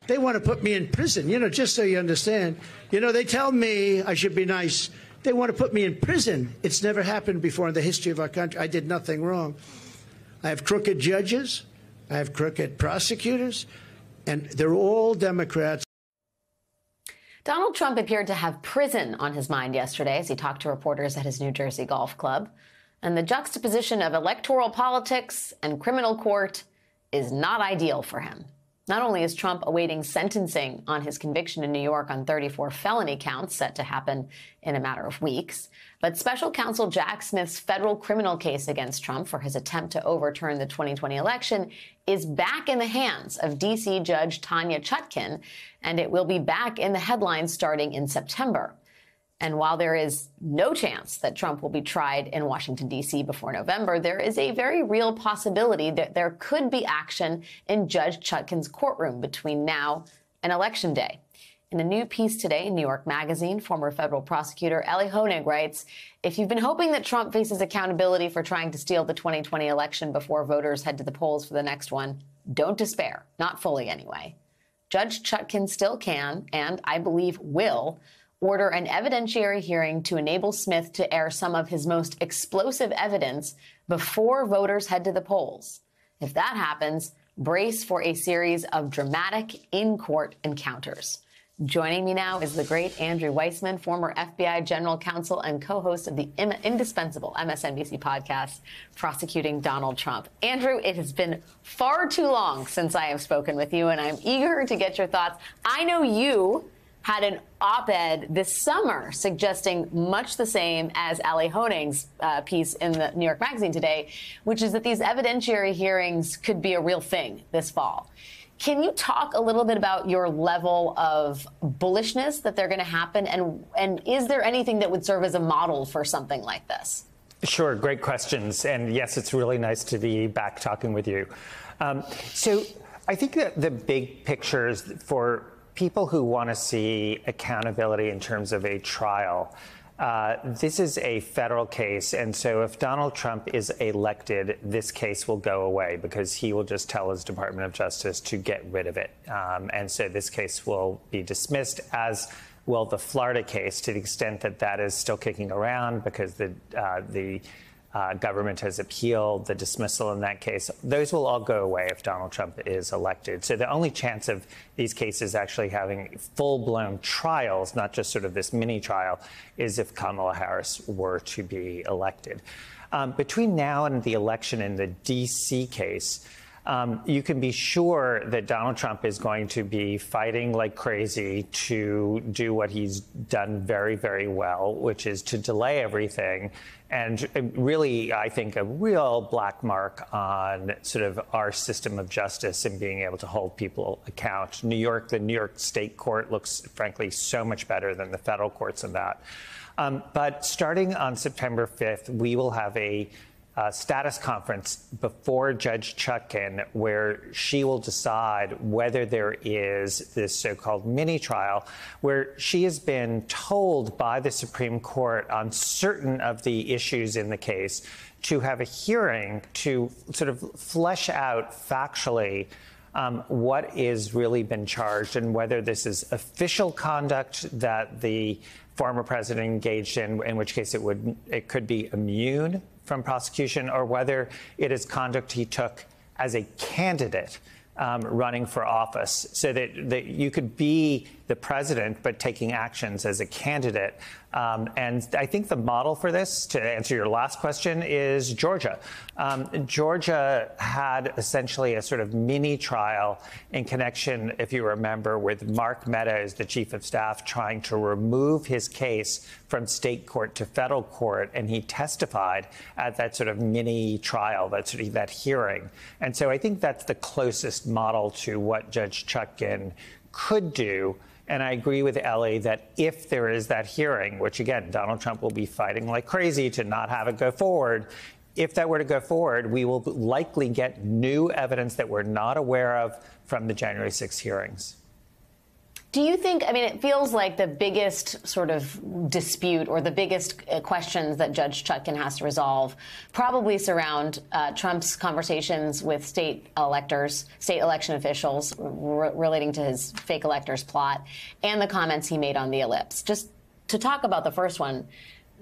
They want to put me in prison, just so you understand. They tell me I should be nice. They want to put me in prison. It's never happened before in the history of our country. I did nothing wrong. I have crooked judges. I have crooked prosecutors. And they're all Democrats. Donald Trump appeared to have prison on his mind yesterday as he talked to reporters at his New Jersey golf club. And the juxtaposition of electoral politics and criminal court is not ideal for him. Not only is Trump awaiting sentencing on his conviction in New York on 34 felony counts set to happen in a matter of weeks, but special counsel Jack Smith's federal criminal case against Trump for his attempt to overturn the 2020 election is back in the hands of D.C. Judge Tanya Chutkan, and it will be back in the headlines starting in September. And while there is no chance that Trump will be tried in Washington, D.C. before November, there is a very real possibility that there could be action in Judge Chutkan's courtroom between now and Election Day. In a new piece today in New York Magazine, former federal prosecutor Ari Melber writes, if you've been hoping that Trump faces accountability for trying to steal the 2020 election before voters head to the polls for the next one, don't despair. Not fully, anyway. Judge Chutkan still can, and I believe will, order an evidentiary hearing to enable Smith to air some of his most explosive evidence before voters head to the polls. If that happens, brace for a series of dramatic in-court encounters. Joining me now is the great Andrew Weissmann, former FBI general counsel and co-host of the indispensable MSNBC podcast, Prosecuting Donald Trump. Andrew, it has been far too long since I have spoken with you, and I'm eager to get your thoughts. I know you had an op-ed this summer suggesting much the same as Ali Honig's piece in the New York Magazine today, which is that these evidentiary hearings could be a real thing this fall. Can you talk a little bit about your level of bullishness that they're going to happen? And is there anything that would serve as a model for something like this? Sure. Great questions. And yes, it's really nice to be back talking with you. So I think that the big pictures for people who want to see accountability in terms of a trial, this is a federal case. And so if Donald Trump is elected, this case will go away because he will just tell his Department of Justice to get rid of it. And so this case will be dismissed, as will the Florida case, to the extent that that is still kicking around because the government has appealed the dismissal in that case. Those will all go away if Donald Trump is elected. So the only chance of these cases actually having full-blown trials, not just sort of this mini trial, is if Kamala Harris were to be elected. Between now and the election in the D.C. case, you can be sure that Donald Trump is going to be fighting like crazy to do what he's done very, very well, which is to delay everything. And really, I think, a real black mark on sort of our system of justice and being able to hold people account. The New York State Court looks, frankly, so much better than the federal courts in that. But starting on September 5th, we will have a status conference before Judge Chutkan, where she will decide whether there is this so-called mini trial, where she has been told by the Supreme Court on certain of the issues in the case to have a hearing to sort of flesh out factually what is really been charged and whether this is official conduct that the former president engaged in which case it could be immune from prosecution, or whether it is conduct he took as a candidate running for office, so that you could be the president but taking actions as a candidate. And I think the model for this, to answer your last question, is Georgia. Georgia had essentially a sort of mini trial in connection, if you remember, with Mark Meadows, the chief of staff, trying to remove his case from state court to federal court. And he testified at that sort of mini trial, that hearing. And so I think that's the closest model to what Judge Chutkan could do. And I agree with Ellie that if there is that hearing, which, again, Donald Trump will be fighting like crazy to not have it go forward, if that were to go forward, we will likely get new evidence that we're not aware of from the January 6th hearings. Do you think, I mean, it feels like the biggest sort of dispute or the biggest questions that Judge Chutkan has to resolve probably surround Trump's conversations with state election officials relating to his fake electors plot and the comments he made on the ellipse. Just to talk about the first one,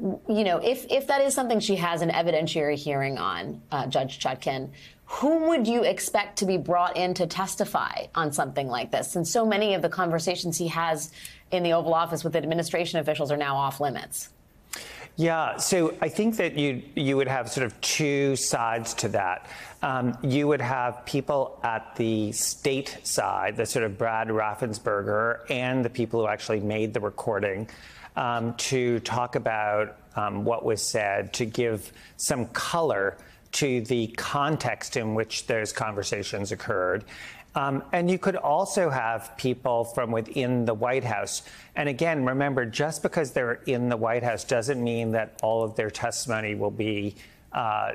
you know, if that is something she has an evidentiary hearing on, Judge Chutkan, whom would you expect to be brought in to testify on something like this? And so many of the conversations he has in the Oval Office with administration officials are now off limits. Yeah, so I think that you would have sort of two sides to that. You would have people at the state side, the sort of Brad Raffensperger, and the people who actually made the recording, to talk about what was said, to give some color to the context in which those conversations occurred. And you could also have people from within the White House. And again, remember, just because they're in the White House doesn't mean that all of their testimony will be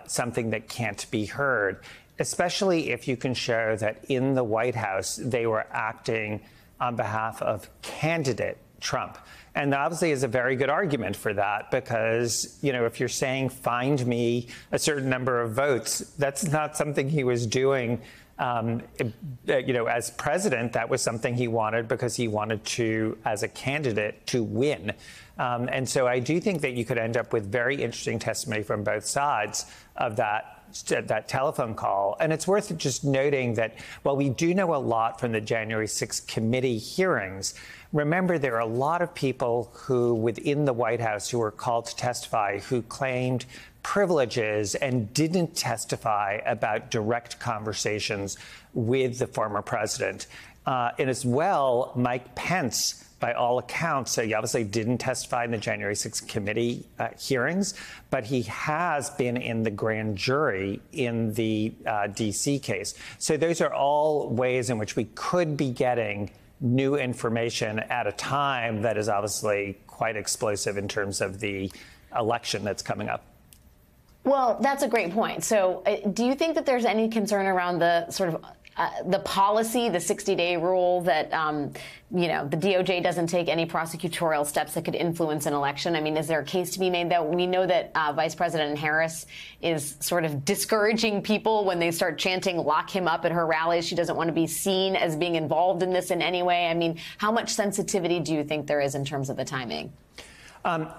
something that can't be heard, especially if you can show that in the White House they were acting on behalf of candidate Trump. And there obviously is a very good argument for that, because, you know, if you're saying find me a certain number of votes, that's not something he was doing, you know, as president. That was something he wanted because he wanted to, as a candidate, to win. And so I do think that you could end up with very interesting testimony from both sides of that telephone call. And it's worth just noting that while we do know a lot from the January 6th committee hearings, remember, there are a lot of people who within the White House who were called to testify who claimed privileges and didn't testify about direct conversations with the former president. And as well, Mike Pence, by all accounts, he obviously didn't testify in the January 6th committee hearings, but he has been in the grand jury in the D.C. case. So those are all ways in which we could be getting new information at a time that is obviously quite explosive in terms of the election that's coming up. Well, that's a great point. So do you think that there's any concern around the sort of the policy, the 60-day rule that, you know, the DOJ doesn't take any prosecutorial steps that could influence an election? I mean, is there a case to be made that we know that Vice President Harris is sort of discouraging people when they start chanting "lock him up" at her rallies? She doesn't want to be seen as being involved in this in any way. I mean, how much sensitivity do you think there is in terms of the timing?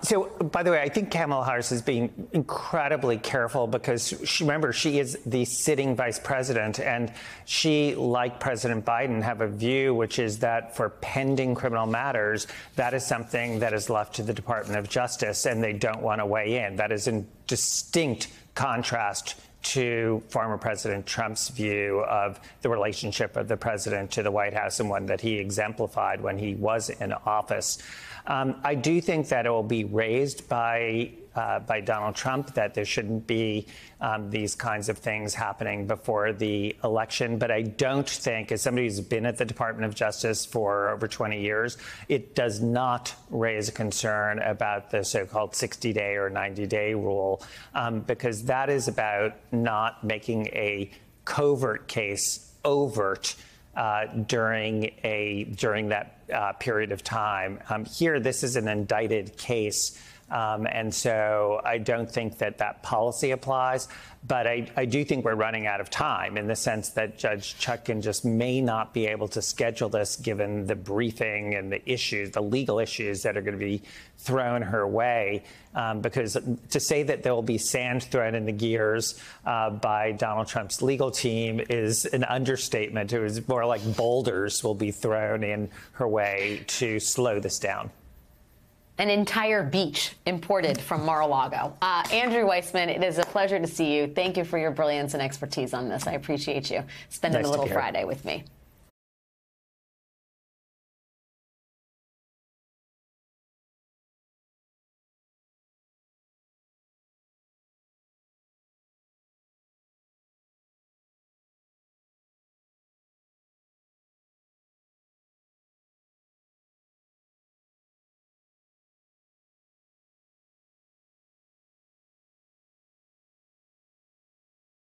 So, by the way, I think Kamala Harris is being incredibly careful because, remember, she is the sitting vice president, and she, like President Biden, have a view which is that for pending criminal matters, that is something that is left to the Department of Justice, and they don't want to weigh in. That is in distinct contrast to former President Trump's view of the relationship of the president to the White House, and one that he exemplified when he was in office. I do think that it will be raised by Donald Trump that there shouldn't be these kinds of things happening before the election. But I don't think, as somebody who's been at the Department of Justice for over 20 years, it does not raise a concern about the so-called 60-day or 90-day rule, because that is about not making a covert case overt during that period of time. Here, this is an indicted case. And so I don't think that policy applies. But I do think we're running out of time in the sense that Judge Chutkan just may not be able to schedule this given the briefing and the issues, the legal issues that are going to be thrown her way. Because to say that there will be sand thrown in the gears by Donald Trump's legal team is an understatement. It was more like boulders will be thrown in her way to slow this down. An entire beach imported from Mar-a-Lago. Andrew Weissmann, it is a pleasure to see you. Thank you for your brilliance and expertise on this. I appreciate you spending a little Friday with me.